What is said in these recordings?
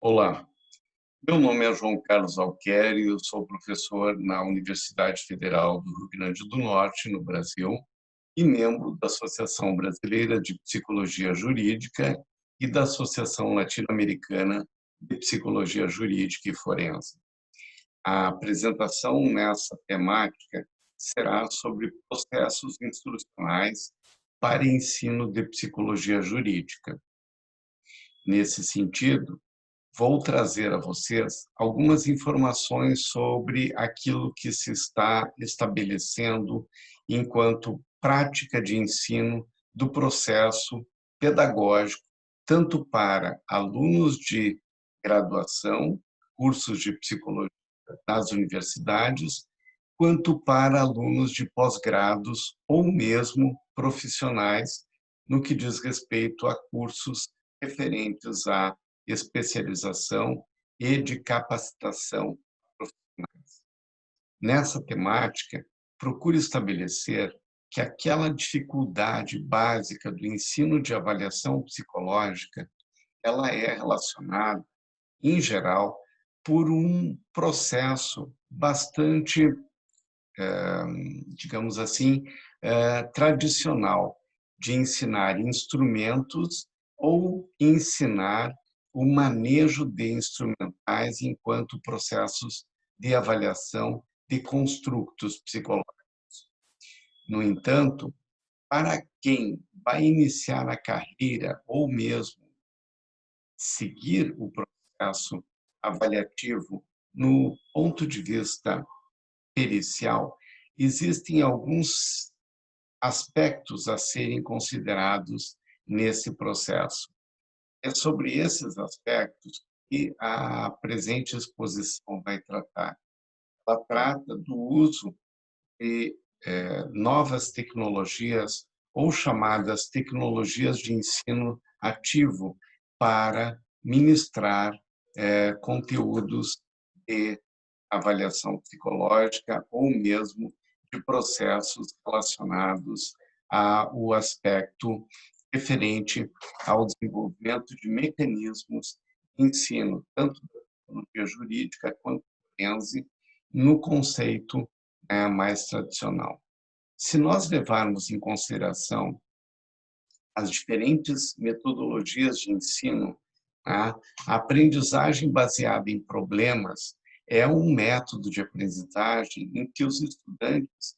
Olá, meu nome é João Carlos Alqueri, eu sou professor na Universidade Federal do Rio Grande do Norte, no Brasil, e membro da Associação Brasileira de Psicologia Jurídica e da Associação Latino-Americana de Psicologia Jurídica e Forense. A apresentação nessa temática será sobre processos instrucionais para ensino de psicologia jurídica. Nesse sentido, vou trazer a vocês algumas informações sobre aquilo que se está estabelecendo enquanto prática de ensino do processo pedagógico, tanto para alunos de graduação, cursos de psicologia nas universidades, quanto para alunos de pós-grados ou mesmo profissionais, no que diz respeito a cursos referentes à especialização e de capacitação profissionais. Nessa temática, procure estabelecer que aquela dificuldade básica do ensino de avaliação psicológica, ela é relacionada, em geral, por um processo bastante, digamos assim, tradicional de ensinar instrumentos ou ensinar o manejo de instrumentais enquanto processos de avaliação de construtos psicológicos. No entanto, para quem vai iniciar a carreira ou mesmo seguir o processo avaliativo no ponto de vista pericial, existem alguns aspectos a serem considerados nesse processo. É sobre esses aspectos que a presente exposição vai tratar. Ela trata do uso de novas tecnologias ou chamadas tecnologias de ensino ativo para ministrar conteúdos de avaliação psicológica ou mesmo de processos relacionados ao aspecto referente ao desenvolvimento de mecanismos de ensino, tanto da psicologia jurídica quanto forense, no conceito mais tradicional. Se nós levarmos em consideração as diferentes metodologias de ensino, a aprendizagem baseada em problemas é um método de aprendizagem em que os estudantes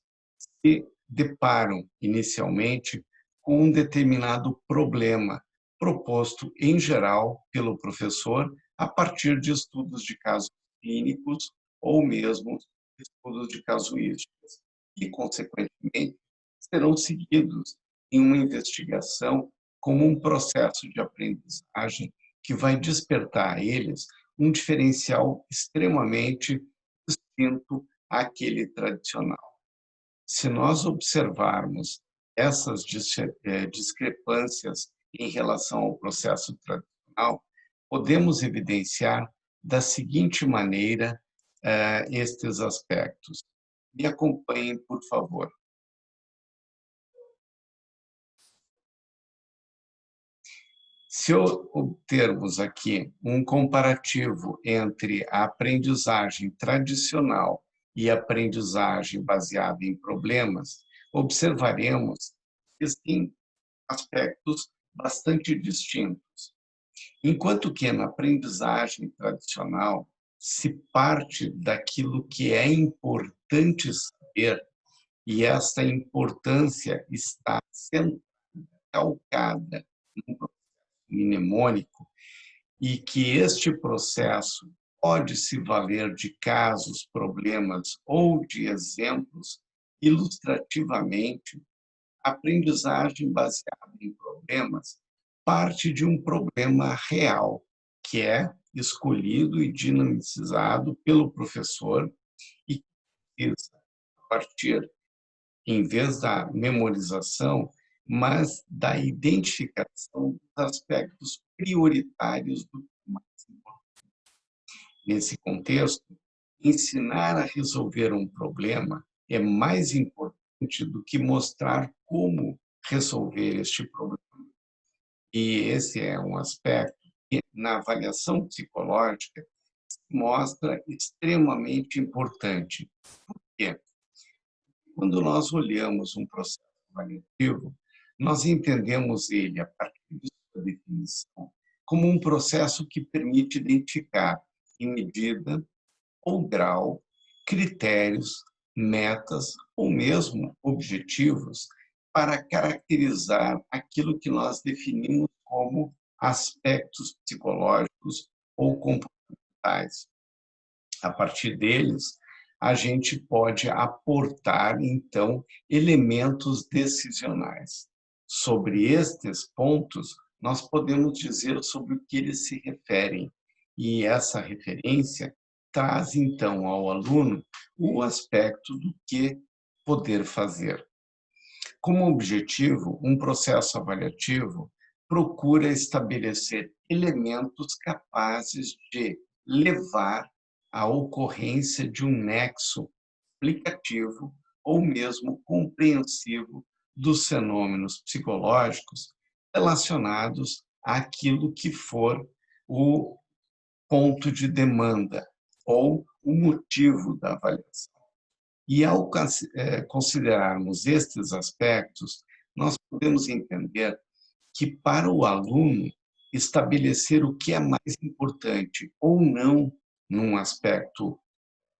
se deparam inicialmente com um determinado problema proposto, em geral, pelo professor a partir de estudos de casos clínicos ou mesmo estudos de casuísticas e, consequentemente, serão seguidos em uma investigação como um processo de aprendizagem que vai despertar a eles um diferencial extremamente distinto àquele tradicional. Se nós observarmos essas discrepâncias em relação ao processo tradicional, podemos evidenciar da seguinte maneira estes aspectos. Me acompanhem, por favor. Se obtermos aqui um comparativo entre a aprendizagem tradicional e a aprendizagem baseada em problemas, observaremos que existem aspectos bastante distintos. Enquanto que na aprendizagem tradicional se parte daquilo que é importante saber, e essa importância está sendo calcada num processo mnemônico, e que este processo pode se valer de casos, problemas ou de exemplos ilustrativamente. A aprendizagem baseada em problemas parte de um problema real, que é escolhido e dinamizado pelo professor e que a partir, em vez da memorização, mas da identificação dos aspectos prioritários do mais importante. Nesse contexto, ensinar a resolver um problema é mais importante do que mostrar como resolver este problema. E esse é um aspecto que na avaliação psicológica se mostra extremamente importante. Por quê? Quando nós olhamos um processo avaliativo, nós entendemos ele, a partir de sua definição, como um processo que permite identificar, em medida ou grau, critérios, metas ou mesmo objetivos para caracterizar aquilo que nós definimos como aspectos psicológicos ou comportamentais. A partir deles, a gente pode aportar, então, elementos decisionais. Sobre estes pontos, nós podemos dizer sobre o que eles se referem, e essa referência traz, então, ao aluno o aspecto do que poder fazer. Como objetivo, um processo avaliativo procura estabelecer elementos capazes de levar à ocorrência de um nexo explicativo ou mesmo compreensivo dos fenômenos psicológicos relacionados àquilo que for o ponto de demanda ou o motivo da avaliação. E ao considerarmos estes aspectos, nós podemos entender que para o aluno estabelecer o que é mais importante ou não num aspecto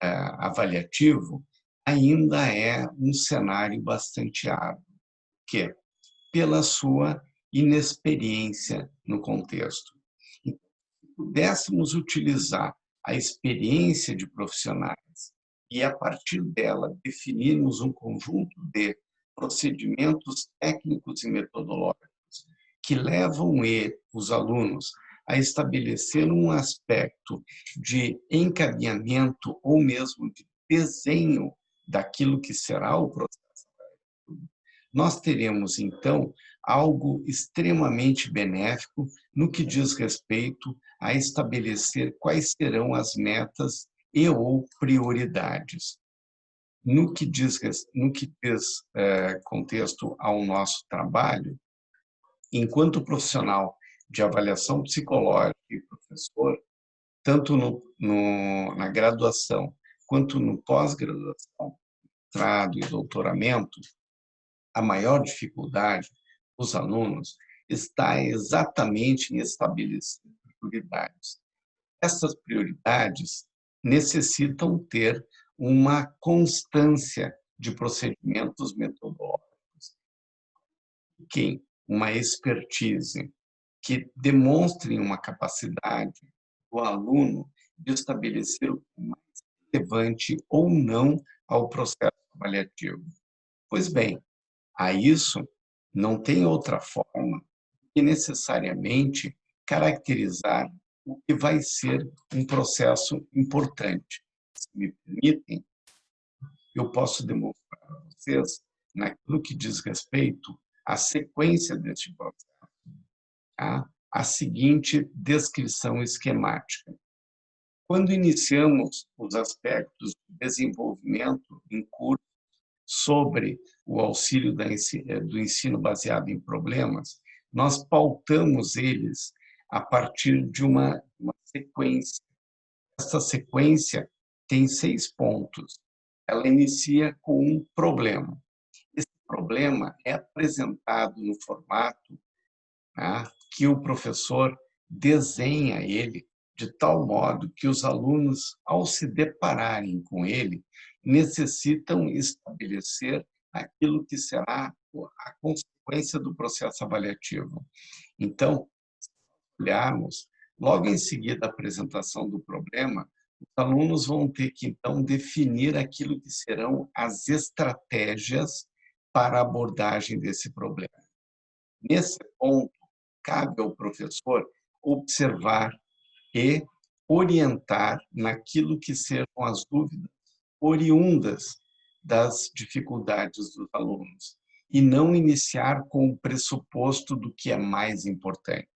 avaliativo ainda é um cenário bastante árduo, que é pela sua inexperiência no contexto. Então, se pudéssemos utilizar a experiência de profissionais e, a partir dela, definirmos um conjunto de procedimentos técnicos e metodológicos que levam os alunos a estabelecer um aspecto de encaminhamento ou mesmo de desenho daquilo que será o processo, nós teremos, então, algo extremamente benéfico no que diz respeito a estabelecer quais serão as metas e ou prioridades. No que diz contexto ao nosso trabalho, enquanto profissional de avaliação psicológica e professor, tanto na graduação quanto no pós-graduação, mestrado e doutoramento, a maior dificuldade dos alunos está exatamente em estabelecer prioridades. Essas prioridades necessitam ter uma constância de procedimentos metodológicos, que uma expertise que demonstre uma capacidade do aluno de estabelecer o que é mais relevante ou não ao processo avaliativo. Pois bem, a isso não tem outra forma que necessariamente caracterizar o que vai ser um processo importante. Se me permitem, eu posso demonstrar para vocês, naquilo que diz respeito à sequência deste processo, tá? A seguinte descrição esquemática. Quando iniciamos os aspectos de desenvolvimento em curso sobre o auxílio do ensino baseado em problemas, nós pautamos eles a partir de uma sequência. Essa sequência tem 6 pontos. Ela inicia com um problema. Esse problema é apresentado no formato, tá, que o professor desenha ele de tal modo que os alunos, ao se depararem com ele, necessitam estabelecer aquilo que será a consequência do processo avaliativo. Então, se olharmos, logo em seguida da apresentação do problema, os alunos vão ter que, então, definir aquilo que serão as estratégias para a abordagem desse problema. Nesse ponto, cabe ao professor observar e orientar naquilo que sejam as dúvidas oriundas das dificuldades dos alunos e não iniciar com o pressuposto do que é mais importante.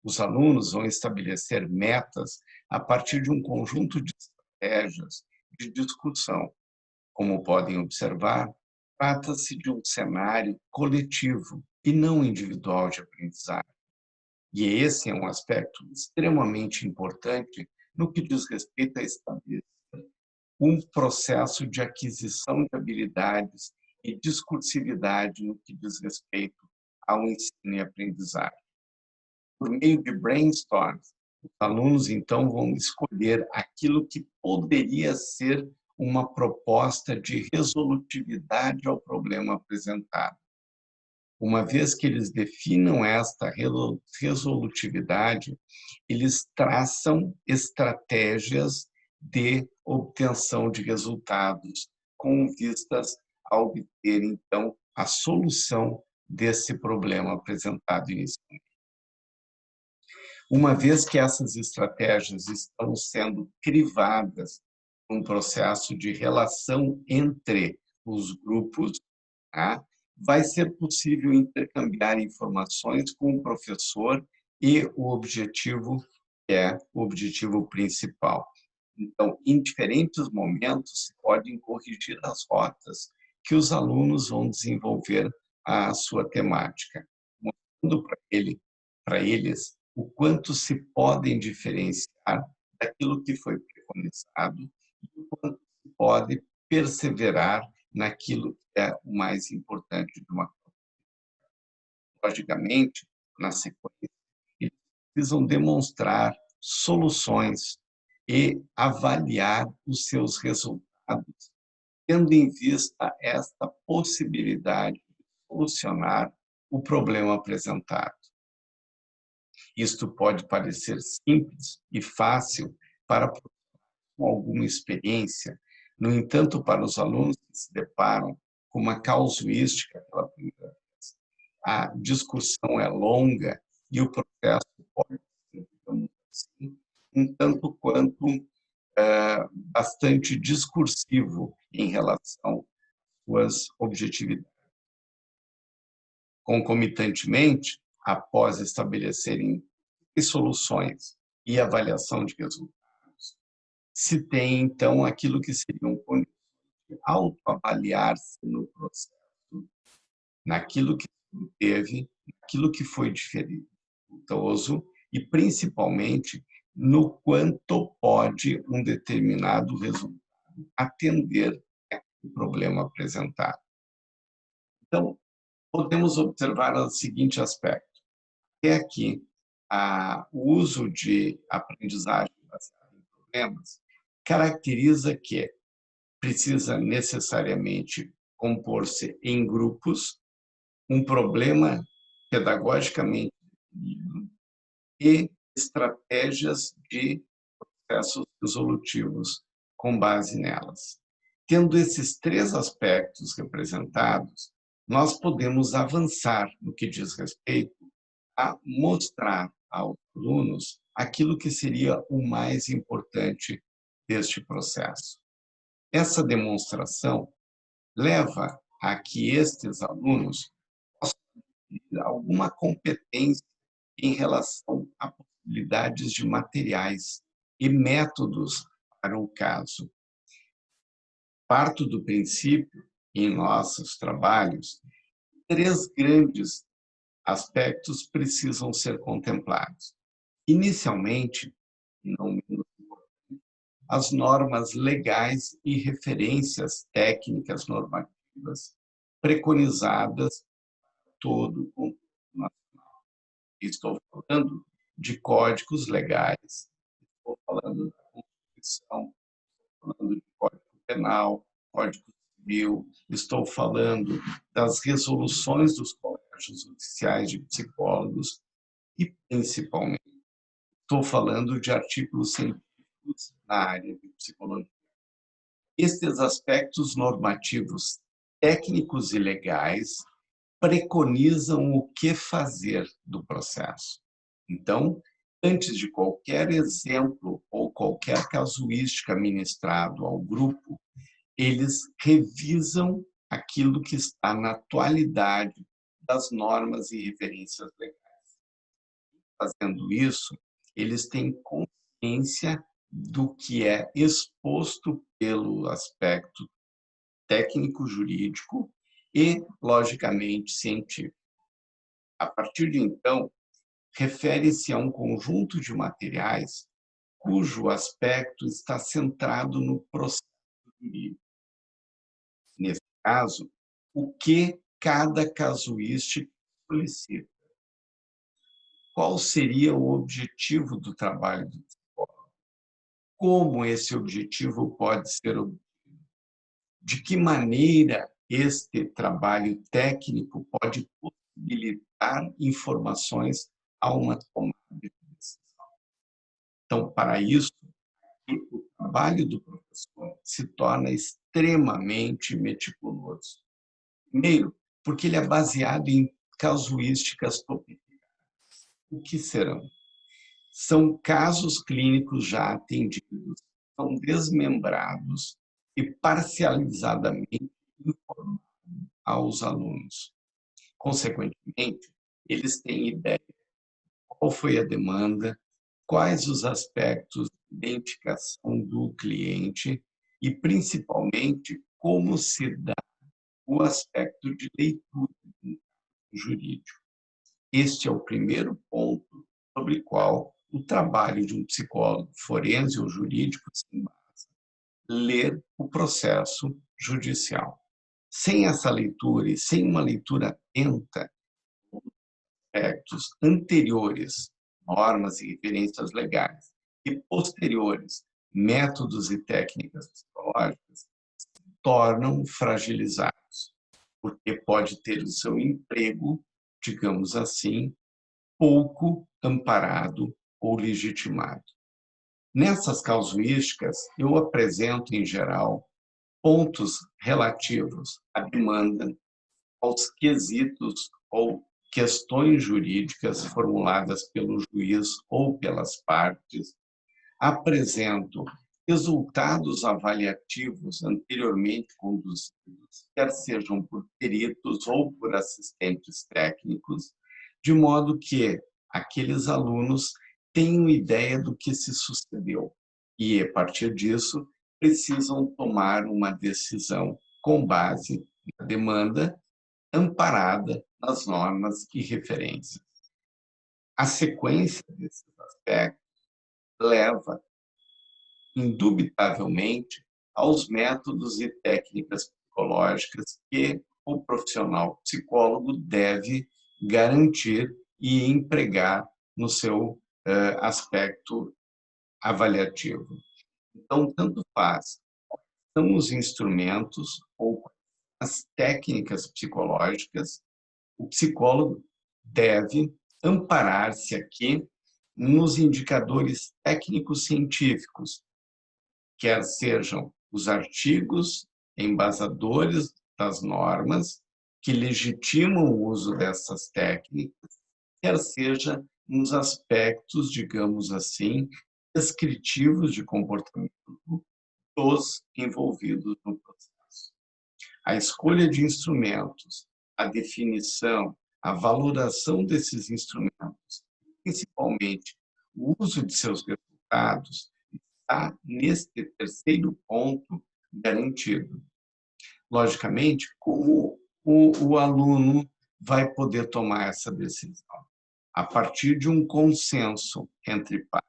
Os alunos vão estabelecer metas a partir de um conjunto de estratégias de discussão. Como podem observar, trata-se de um cenário coletivo e não individual de aprendizagem. E esse é um aspecto extremamente importante no que diz respeito a estabelecer um processo de aquisição de habilidades e discursividade no que diz respeito ao ensino e aprendizagem. Por meio de brainstorms, os alunos, então, vão escolher aquilo que poderia ser uma proposta de resolutividade ao problema apresentado. Uma vez que eles definam esta resolutividade, eles traçam estratégias de obtenção de resultados, com vistas a obter, então, a solução desse problema apresentado inicialmente. Uma vez que essas estratégias estão sendo crivadas num processo de relação entre os grupos, tá? Vai ser possível intercambiar informações com o professor e o objetivo que é o objetivo principal. Então, em diferentes momentos, se podem corrigir as rotas que os alunos vão desenvolver a sua temática, mostrando para eles o quanto se podem diferenciar daquilo que foi preconizado e o quanto se pode perseverar naquilo que é o mais importante de uma coisa. Logicamente, na sequência, eles precisam demonstrar soluções e avaliar os seus resultados, tendo em vista esta possibilidade de solucionar o problema apresentado. Isto pode parecer simples e fácil para com alguma experiência, no entanto, para os alunos que se deparam com uma causuística pela primeira vez, a discussão é longa e o processo pode ser, digamos assim, um tanto quanto bastante discursivo em relação às suas objetividades. Concomitantemente, após estabelecerem soluções e avaliação de resultados, se tem, então, aquilo que seriam condições de autoavaliar-se no processo, naquilo que teve, naquilo que foi dificultoso e, principalmente, no quanto pode um determinado resultado atender o problema apresentado. Então, podemos observar o seguinte aspecto. Até aqui, o uso de aprendizagem baseada em problemas caracteriza que precisa necessariamente compor-se em grupos, um problema pedagogicamente definido e estratégias de processos resolutivos com base nelas. Tendo esses três aspectos representados, nós podemos avançar no que diz respeito a mostrar aos alunos aquilo que seria o mais importante deste processo. Essa demonstração leva a que estes alunos possam ter alguma competência em relação a possibilidades de materiais e métodos para o caso. Parto do princípio, em nossos trabalhos, três grandes aspectos precisam ser contemplados. Inicialmente, e não menos importante, as normas legais e referências técnicas normativas preconizadas por todo o contexto nacional. Estou falando de códigos legais, estou falando da Constituição, estou falando de Código Penal, Código Civil, estou falando das resoluções dos colégios oficiais de psicólogos e, principalmente, estou falando de artigos científicos na área de psicologia. Estes aspectos normativos, técnicos e legais preconizam o que fazer do processo. Então, antes de qualquer exemplo ou qualquer casuística ministrado ao grupo, eles revisam aquilo que está na atualidade das normas e referências legais. Fazendo isso, eles têm consciência do que é exposto pelo aspecto técnico-jurídico e, logicamente, científico. A partir de então, refere-se a um conjunto de materiais cujo aspecto está centrado no processo jurídico. Nesse caso, o que cada casuística solicita. Qual seria o objetivo do trabalho do psicólogo? Como esse objetivo pode ser obtido? De que maneira este trabalho técnico pode possibilitar informações a uma tomada de decisão? Então, para isso, o trabalho do professor se torna extremamente meticuloso. Primeiro, porque ele é baseado em casuísticas topificadas. O que serão? São casos clínicos já atendidos, são desmembrados e parcializadamente informados aos alunos. Consequentemente, eles têm ideia de qual foi a demanda, quais os aspectos de identificação do cliente e, principalmente, como se dá o aspecto de leitura jurídico. Este é o primeiro ponto sobre o qual o trabalho de um psicólogo forense ou jurídico se embasa: ler o processo judicial. Sem essa leitura e sem uma leitura atenta de aspectos anteriores, normas e referências legais, e posteriores, métodos e técnicas psicológicas, se tornam fragilizados, porque pode ter o seu emprego, digamos assim, pouco amparado ou legitimado. Nessas casuísticas, eu apresento, em geral, pontos relativos à demanda, aos quesitos ou questões jurídicas formuladas pelo juiz ou pelas partes, apresento resultados avaliativos anteriormente conduzidos, quer sejam por peritos ou por assistentes técnicos, de modo que aqueles alunos tenham ideia do que se sucedeu e, a partir disso, precisam tomar uma decisão com base na demanda amparada nas normas e referências. A sequência desses aspectos leva, indubitavelmente, aos métodos e técnicas psicológicas que o profissional psicólogo deve garantir e empregar no seu aspecto avaliativo. Então, tanto faz são os instrumentos ou as técnicas psicológicas, o psicólogo deve amparar-se aqui nos indicadores técnicos científicos, quer sejam os artigos embasadores das normas que legitimam o uso dessas técnicas, quer seja nos aspectos, digamos assim, descritivos de comportamento dos envolvidos no processo. A escolha de instrumentos, a definição, a valoração desses instrumentos, principalmente o uso de seus resultados, está neste terceiro ponto garantido. Logicamente, como o aluno vai poder tomar essa decisão? A partir de um consenso entre pares.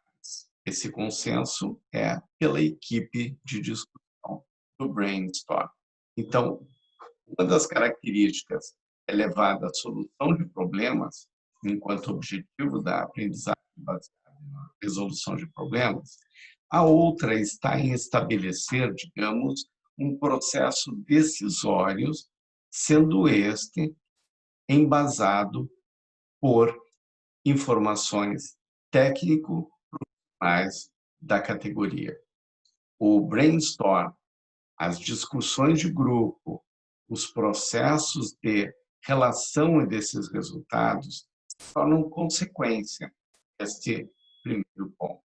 Esse consenso é pela equipe de discussão do brainstorm. Então, uma das características é levada à solução de problemas, enquanto objetivo da aprendizagem baseada na resolução de problemas. A outra está em estabelecer, digamos, um processo decisório, sendo este embasado por informações técnico-profissionais da categoria. O brainstorm, as discussões de grupo, os processos de relação desses resultados se tornam consequência deste primeiro ponto.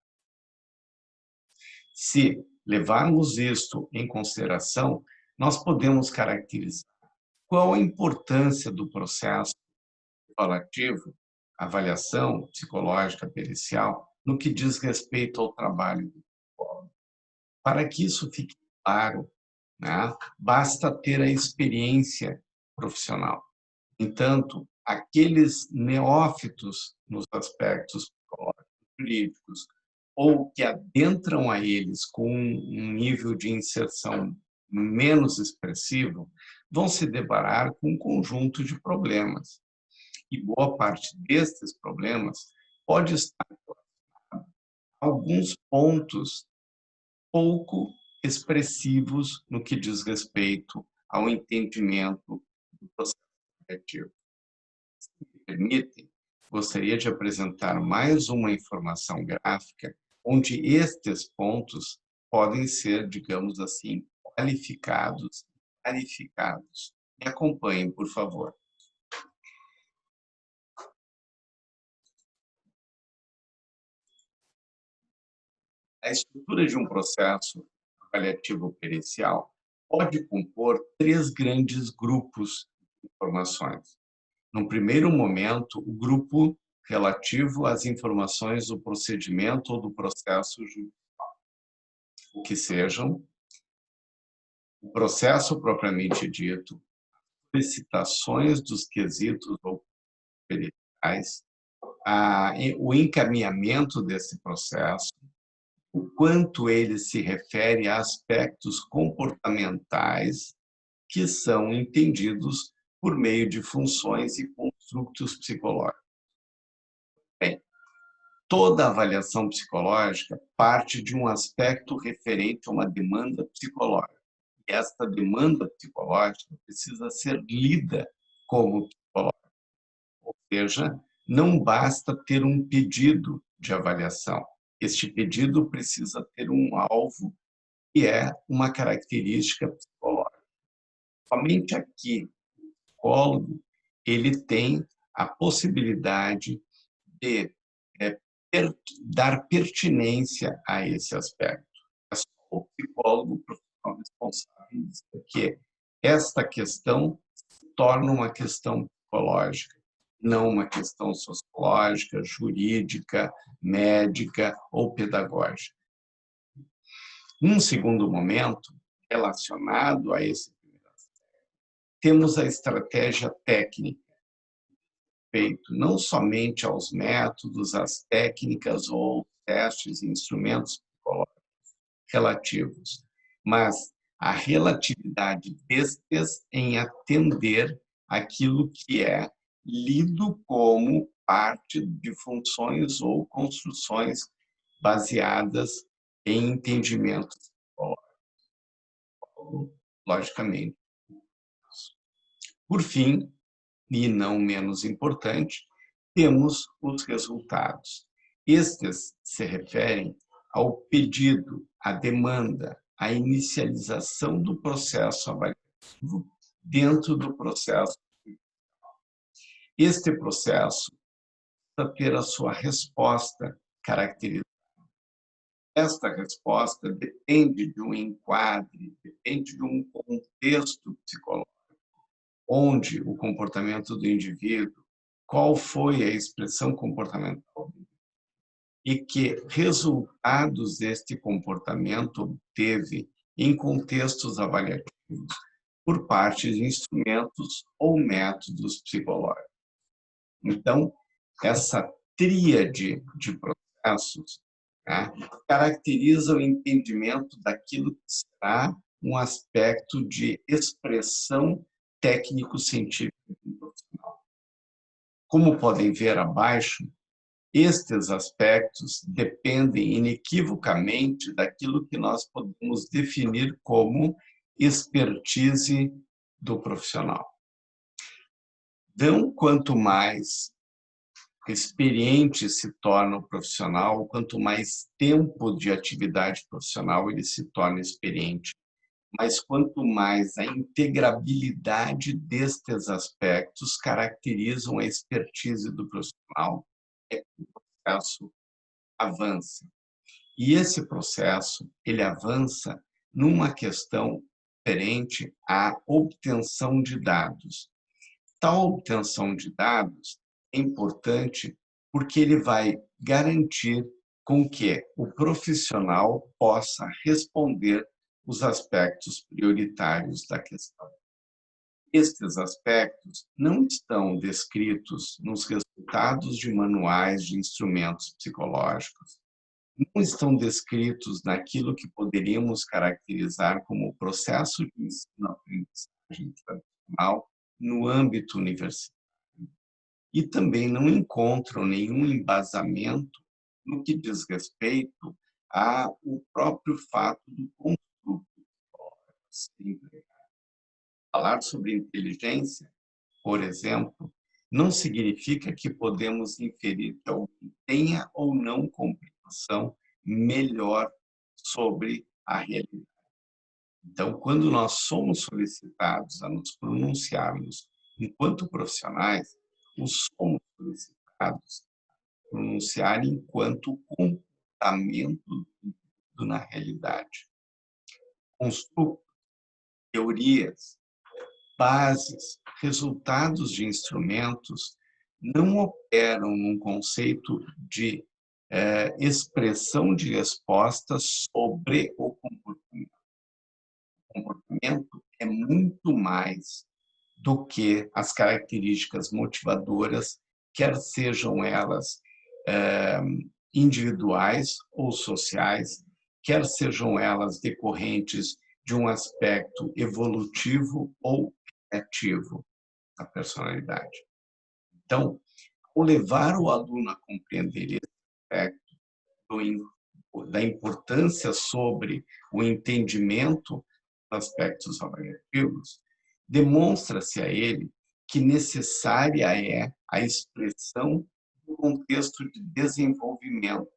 Se levarmos isto em consideração, nós podemos caracterizar qual a importância do processo evaluativo, avaliação psicológica pericial, no que diz respeito ao trabalho do psicólogo. Para que isso fique claro, né, basta ter a experiência profissional. Entanto, aqueles neófitos nos aspectos psicológicos jurídicos, ou que adentram a eles com um nível de inserção menos expressivo, vão se deparar com um conjunto de problemas. E boa parte destes problemas pode estar em alguns pontos pouco expressivos no que diz respeito ao entendimento do processo coletivo. Se me permitem, gostaria de apresentar mais uma informação gráfica onde estes pontos podem ser, digamos assim, qualificados, clarificados. Me acompanhem, por favor. A estrutura de um processo avaliativo pericial pode compor três grandes grupos de informações. No primeiro momento, o grupo relativo às informações do procedimento ou do processo judicial, o que sejam o processo propriamente dito, solicitações dos quesitos ou periciais, o encaminhamento desse processo, o quanto ele se refere a aspectos comportamentais que são entendidos por meio de funções e construtos psicológicos. Bem, toda avaliação psicológica parte de um aspecto referente a uma demanda psicológica. E esta demanda psicológica precisa ser lida como psicológica. Ou seja, não basta ter um pedido de avaliação. Este pedido precisa ter um alvo que é uma característica psicológica. Somente aqui, o psicólogo, ele tem a possibilidade de dar pertinência a esse aspecto. É só o psicólogo, o profissional responsável, que esta questão se torna uma questão psicológica, não uma questão sociológica, jurídica, médica ou pedagógica. Num segundo momento, relacionado a esse primeiro aspecto, temos a estratégia técnica, feito não somente aos métodos, às técnicas ou testes e instrumentos psicológicos relativos, mas a relatividade destes em atender aquilo que é lido como parte de funções ou construções baseadas em entendimentos psicológicos, logicamente. Por fim, e não menos importante, temos os resultados. Estes se referem ao pedido, à demanda, à inicialização do processo avaliativo dentro do processo. Este processo precisa ter a sua resposta caracterizada. Esta resposta depende de um enquadre, depende de um contexto psicológico, onde o comportamento do indivíduo, qual foi a expressão comportamental e que resultados este comportamento obteve em contextos avaliativos por parte de instrumentos ou métodos psicológicos. Então, essa tríade de processos, né, caracteriza o entendimento daquilo que será um aspecto de expressão técnico-científico do profissional. Como podem ver abaixo, estes aspectos dependem inequivocamente daquilo que nós podemos definir como expertise do profissional. Então, quanto mais experiente se torna o profissional, quanto mais tempo de atividade profissional ele se torna experiente, mas quanto mais a integrabilidade destes aspectos caracterizam a expertise do profissional, é que o processo avança. E esse processo, ele avança numa questão referente à obtenção de dados. Tal obtenção de dados é importante porque ele vai garantir com que o profissional possa responder os aspectos prioritários da questão. Estes aspectos não estão descritos nos resultados de manuais de instrumentos psicológicos, não estão descritos naquilo que poderíamos caracterizar como o processo de ensino-aprendizagem tradicional no âmbito universitário. E também não encontram nenhum embasamento no que diz respeito ao próprio fato do construto psicológico. Falar sobre inteligência, por exemplo, não significa que podemos inferir que alguém tenha ou não compreensão melhor sobre a realidade. Então, quando nós somos solicitados a nos pronunciarmos enquanto profissionais, os somos solicitados a pronunciar enquanto comportamento na realidade. Construtos, teorias, bases, resultados de instrumentos não operam num conceito de expressão de respostas sobre o comportamento. O comportamento é muito mais do que as características motivadoras, quer sejam elas individuais ou sociais, quer sejam elas decorrentes de um aspecto evolutivo ou ativo da personalidade. Então, ao levar o aluno a compreender esse aspecto da importância sobre o entendimento dos aspectos avaliativos, demonstra-se a ele que necessária é a expressão do contexto de desenvolvimento.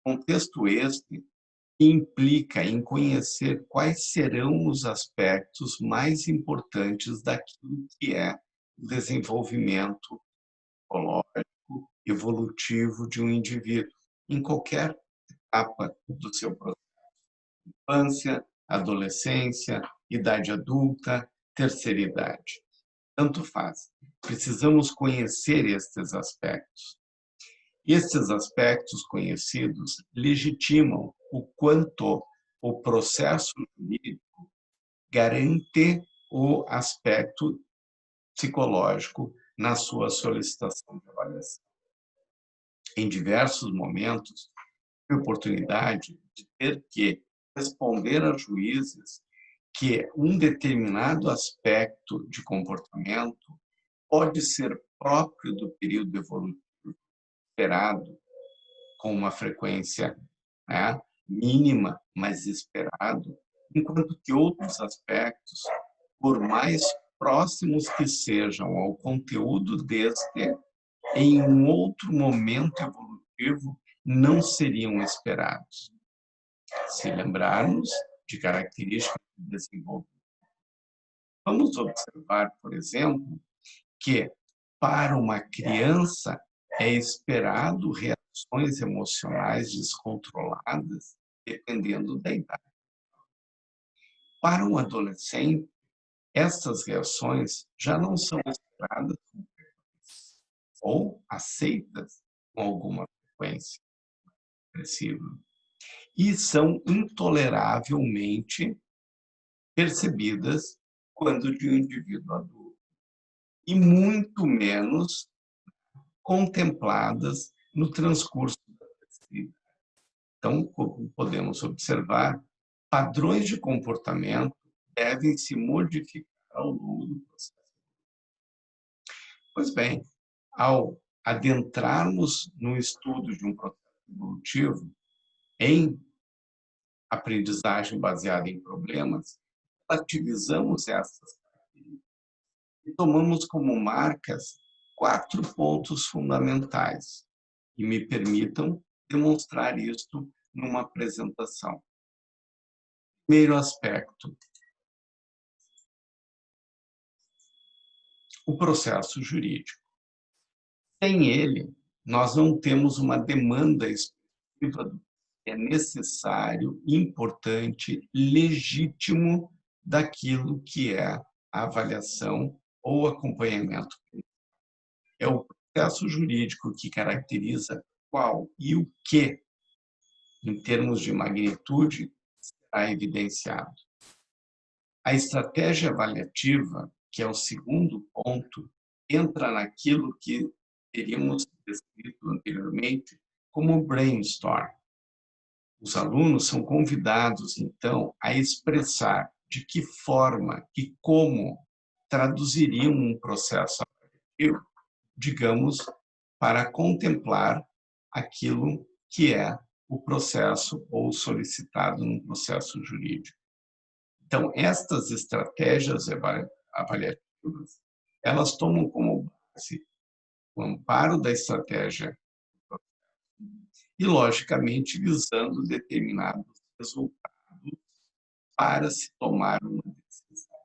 Contexto este que implica em conhecer quais serão os aspectos mais importantes daquilo que é o desenvolvimento psicológico, evolutivo de um indivíduo, em qualquer etapa do seu processo. Infância, adolescência, idade adulta, terceira idade. Tanto faz. Precisamos conhecer estes aspectos. Estes aspectos conhecidos legitimam o quanto o processo jurídico garante o aspecto psicológico na sua solicitação de avaliação. Em diversos momentos, tive a oportunidade de ter que responder a juízes que um determinado aspecto de comportamento pode ser próprio do período evolutivo esperado, com uma frequência mínima, mas esperado, enquanto que outros aspectos, por mais próximos que sejam ao conteúdo deste, em um outro momento evolutivo, não seriam esperados. Se lembrarmos de características de desenvolvimento. Vamos observar, por exemplo, que para uma criança é esperado reações emocionais descontroladas, dependendo da idade. Para um adolescente, essas reações já não são esperadas ou aceitas com alguma frequência agressiva e são intoleravelmente percebidas quando de um indivíduo adulto e muito menos contempladas no transcurso da pesquisa. Então, como podemos observar, padrões de comportamento devem se modificar ao longo do processo. Pois bem, ao adentrarmos no estudo de um processo evolutivo em aprendizagem baseada em problemas, ativizamos essas características e tomamos como marcas 4 pontos fundamentais e me permitam demonstrar isto numa apresentação. Primeiro aspecto, o processo jurídico. Sem ele, nós não temos uma demanda expressiva do que é necessário, importante, legítimo daquilo que é a avaliação ou acompanhamento. É o processo jurídico que caracteriza qual e o que, em termos de magnitude, será evidenciado. A estratégia avaliativa que é o segundo ponto, entra naquilo que teríamos descrito anteriormente como brainstorm. Os alunos são convidados, então, a expressar de que forma e como traduziriam um processo avaliativo, digamos, para contemplar aquilo que é o processo ou solicitado num processo jurídico. Então, estas estratégias avaliativas, elas tomam como base o amparo da estratégia e, logicamente, visando determinados resultados para se tomar uma decisão.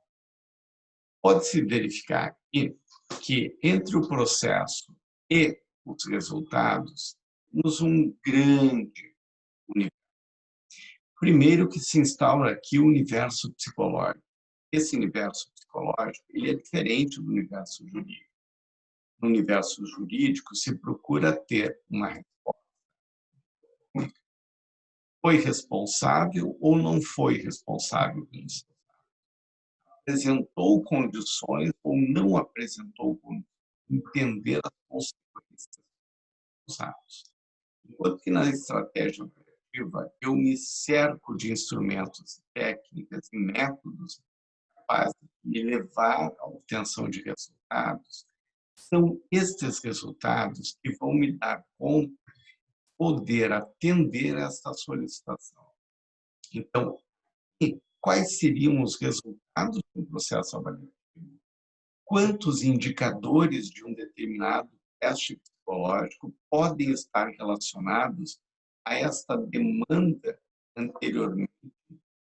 Pode-se verificar aqui que, entre o processo e os resultados, temos um grande universo. Primeiro que se instaura aqui o universo psicológico. Esse universo psicológico ele é diferente do universo jurídico. No universo jurídico, se procura ter uma resposta. Foi responsável ou não foi responsável por isso? Apresentou condições ou não apresentou condições? Entender as consequências dos atos. Enquanto que na estratégia operativa, eu me cerco de instrumentos, técnicas e métodos capazes de me levar à obtenção de resultados. São estes resultados que vão me dar conta de poder atender a essa solicitação. Então, quais seriam os resultados do processo avaliativo? Quantos indicadores de um determinado teste psicológico podem estar relacionados a esta demanda anteriormente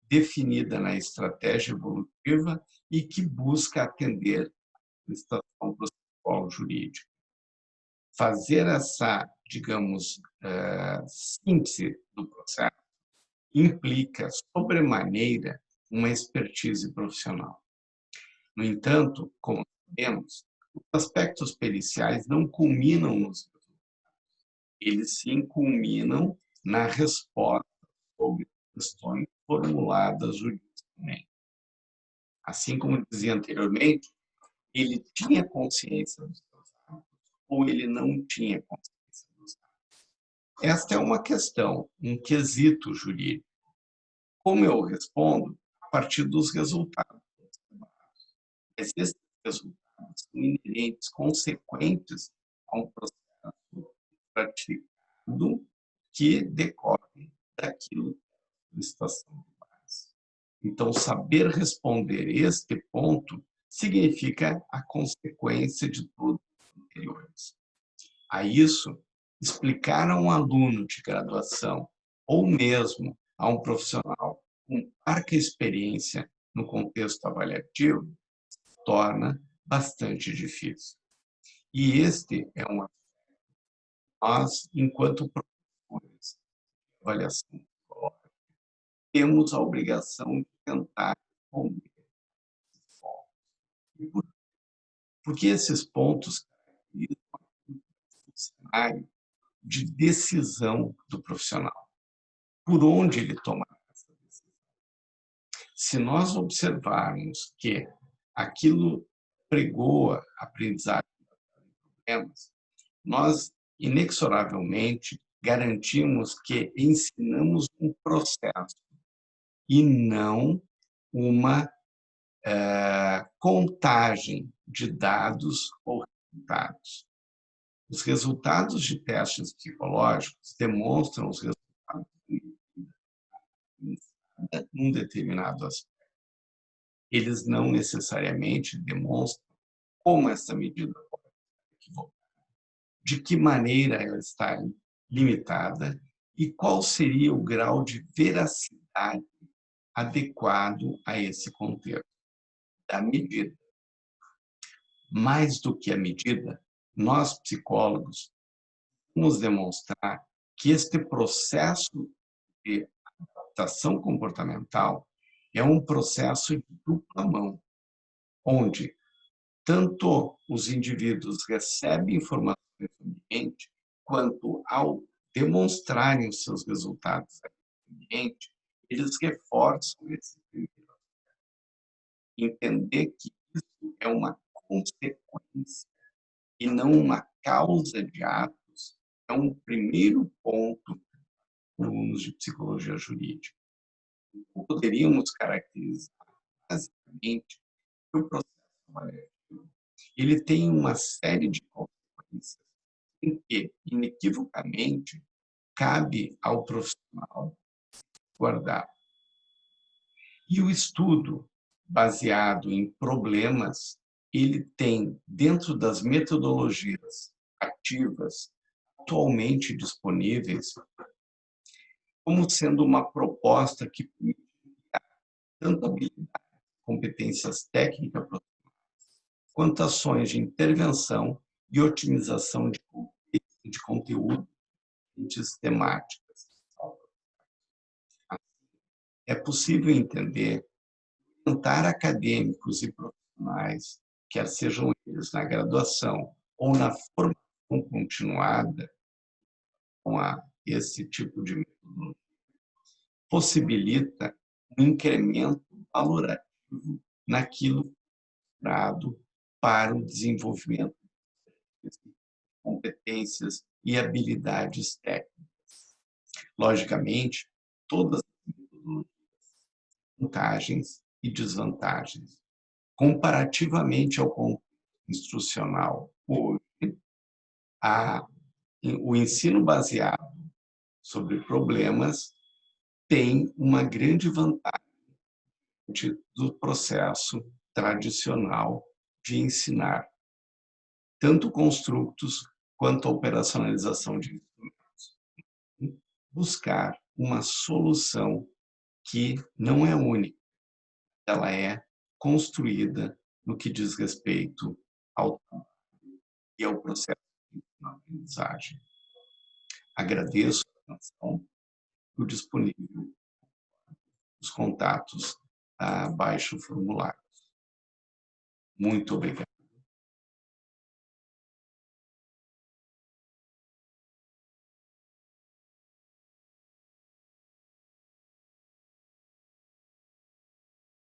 definida na estratégia evolutiva e que busca atender a solicitação processual jurídica? Fazer essa, digamos, síntese do processo implica, sobremaneira, uma expertise profissional. No entanto, como sabemos, os aspectos periciais não culminam nos resultados. Eles sim culminam na resposta sobre questões formuladas juridicamente. Assim como dizia anteriormente, ele tinha consciência dos seus atos ou ele não tinha consciência dos atos. Esta é uma questão, um quesito jurídico. Como eu respondo? A partir dos resultados. Mas esses resultados são inerentes, consequentes a um processo praticado que decorre daquilo que é a solicitação de base. Então, saber responder este ponto significa a consequência de todos os anteriores. A isso, explicar a um aluno de graduação ou mesmo a um profissional com parca experiência no contexto avaliativo se torna bastante difícil. E este é um aspecto que nós, enquanto professores de avaliação psicológica, temos a obrigação de tentar responder esses pontos. Porque esses pontos caracterizam o cenário de decisão do profissional. Por onde ele tomará essa decisão? Se nós observarmos que aquilo pregoa a aprendizagem de problemas, nós, inexoravelmente, garantimos que ensinamos um processo e não uma contagem de dados ou resultados. Os resultados de testes psicológicos demonstram os resultados num determinado aspecto. Eles não necessariamente demonstram como essa medida pode ser equivocada, de que maneira ela está limitada e qual seria o grau de veracidade adequado a esse contexto da medida. Mais do que a medida, nós, psicólogos, vamos demonstrar que este processo de adaptação comportamental é um processo de dupla mão, onde tanto os indivíduos recebem informações do ambiente, quanto ao demonstrarem os seus resultados no ambiente, eles reforçam esse primeiro. Entender que isso é uma consequência e não uma causa de atos, é um primeiro ponto para alunos de psicologia jurídica. Poderíamos caracterizar basicamente que o processo avaliativo ele tem uma série de consequências em que, inequivocamente, cabe ao profissional guardar. E o estudo baseado em problemas, ele tem, dentro das metodologias ativas atualmente disponíveis, como sendo uma proposta que permite tanto habilidades, competências técnicas, quanto ações de intervenção e otimização de conteúdo temáticas. É possível entender orientar acadêmicos e profissionais, quer sejam eles na graduação ou na formação continuada, com esse tipo de metodologia, possibilita um incremento valorativo naquilo dado para o desenvolvimento de competências e habilidades técnicas. Logicamente, todas as metodologias têm vantagens e desvantagens. Comparativamente ao contexto instrucional hoje, o ensino baseado sobre problemas tem uma grande vantagem do processo tradicional de ensinar, tanto construtos quanto a operacionalização de instrumentos. Buscar uma solução que não é única, ela é construída no que diz respeito ao trabalho e ao processo de aprendizagem. Agradeço a atenção, o disponível, os contatos abaixo formulados. Muito obrigado.